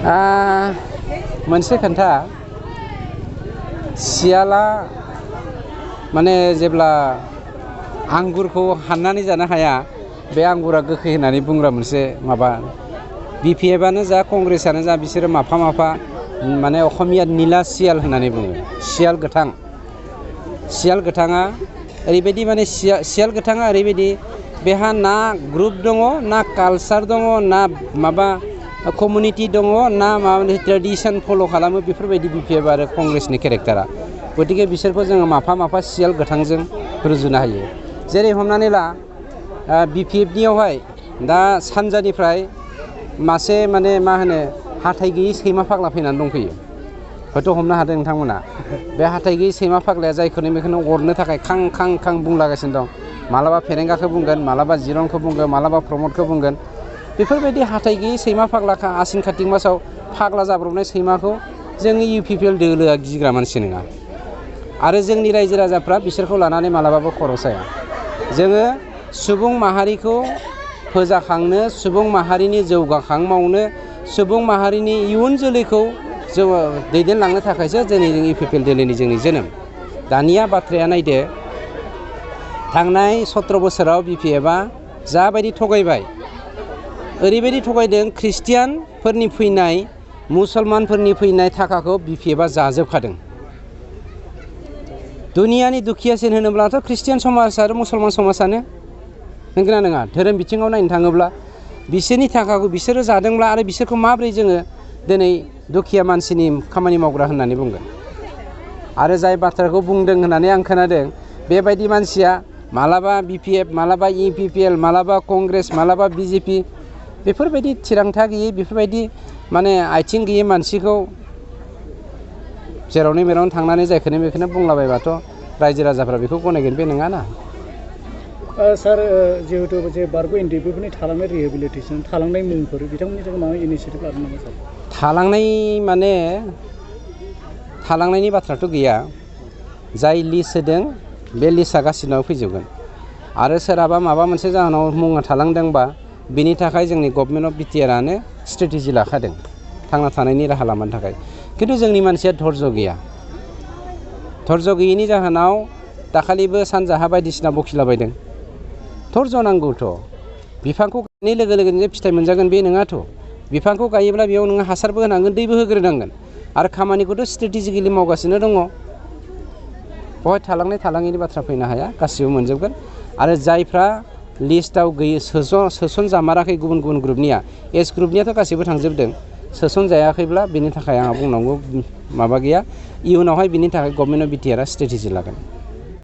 मोनसे खोन्था सियाला माने जेब्ला आंगुरखौ हाननानै जानो हाया बे आंगुरा गोखै होननानै बुंग्रा मोनसे माबा BPFआनो जा कंग्रेसआनो जा बिसोरो माफा माने असमिया नीला सियाल होननानै बुङो सियाल गोथाङा ओरैबायदि माने सियाल गोथाङा ओरैबायदि बेहा ना ग्रुप दङ ना कालचार दङ ना माबा कमिउनिटि दङ ना माबा ट्रेडिसन फल' खालामो बेफोरबायदि BPF आरो कंग्रेसनि केरेक्टारा गतिके बिसोरखौ जोङो माफा सियाल गोथांजों रुजुनो हायो जेरै हमनानै ला BPFनियावहाय दा सानजानिफ्राय मासे माने मा होनो हाथाय गैयै सैमा फाग्ला फैनानै दंफैयो हयथ' हमनो हादों नोंथांमोना बे हाथाय गैयै सैमा फाग्लाया जायखौनो बेखौनो अरनो थाखाय खां बुंलागासिनो दं मालाबा फेरेंगाखौ बुंगोन मालाबा जिरनखौ बुंगोन मालाबा प्रमदखौ बुंगोन बेफोरबायदि हाथाय गैयै सैमा फाग्लाखा आसिन कार्तिक मासाव फाग्ला जाब्रबनाय सैमाखौ जोंनि UPPL दोलोआ गिग्रा मानसि नङा आरो जोंनि रायजो राजाफ्रा बिसोरखौ लानानै मालाबाबो खर' साया जोङो सुबुं माहारिखौ फोजाखांनो सुबुं माहारिनि जौगाखां मावनो सुबुं माहारिनि इयुन जोलैखौ जोङो दैदेनलांनो थाखायसो जोंनि UPPL दोलोनि जोंनि जोनोम दानिया बाथ्राया नायदो थांनाय 17 बोसोराव BPFआ जाबायदि थगायबाय ओरैबायदि थगायदों ख्रिस्टियानफोरनि फैनाय मुसलमानफोरनि फैनाय थाखाखौ BPFआ जाजोबखादों दुनियानि दुखियासिन होनोब्लाथ' ख्रिस्टियान समाज आरो मुसलमान समाजानो नंगौना नङा धोरोम बिथिङाव नायनो थाङोब्ला बिसोरनि थाखाखौ बिसोरो जादोंब्ला आरो बिसोरखौ माबोरै जोङो दिनै दुखिया मानसिनि खामानि मावग्रा होननानै बुंगोन आरो जाय बाथ्राखौ बुंदों होननानै आं खोनादों बेबायदि मानसिया मालाबा BPF मालाबा UPPL मालाबा कंग्रेस मालाबा BJP बेफोरबायदि थिरांथा गैयै बेफोरबायदि माने आथिं गैयै मानसिखौ जेरावनो मेरावनो थांनानै जायखौनो बेखौनो बुंलाबायबाथ' रायजो राजाफ्रा बेखौ गनायगोन बे नङाना सार जिहेतु जे बारग' एनडिएफबिफोरनि थालांनाय रिहेबिलिटेसन थालांनाय मुंफोर बिथांमोननि थाखाय माबा इनिसियेटिभ लादों नामा सार थालांनायनि बाथ्राथ' गैया जाय लिस्ट होदों बे लिस्टआ गासिनाव फैजोबगोन आरो सोरहाबा माबा मोनसे जाहोनाव मुङा थालांदोंबा बिनि थाखाय जोंनि गभर्नमेन्ट अफ BTRआनो स्ट्रेटेजि लाखादों थांना थानायनि राहा लामानि थाखाय खिन्थु जोंनि मानसिया धर्ज गैयैनि जाहोनाव दाखालिबो सानजाहा बायदिसिना बखिलाबायदों धर्ज नांगौथ' बिफांखौ गायनाय लोगो लोगोनो फिथाइ मोनजागोन बे नङाथ' बिफांखौ गायोब्ला बेयाव नोङो हासारबो होनांगोन दैबो होग्रोनांगोन आरो खामानिखौथ' स्ट्रेटेजिकेलि मावगासिनो दङ बेवहाय थालाङैनि बाथ्रा फैनो हाया गासिबो मोनजोबगोन आरो जायफ्रा लिस्टआव गैयै सोसनजामाराखै गुबुन ग्रुपनिया एस ग्रुपनियाथ' गासिबो थांजोबदों सोसनजायाखैब्ला बेनि थाखाय आंहा बुंनांगौ माबा गैया इयुनावहाय बिनि थाखाय गभर्नमेन्ट अफ BTRआ स्ट्रेटेजि लागोन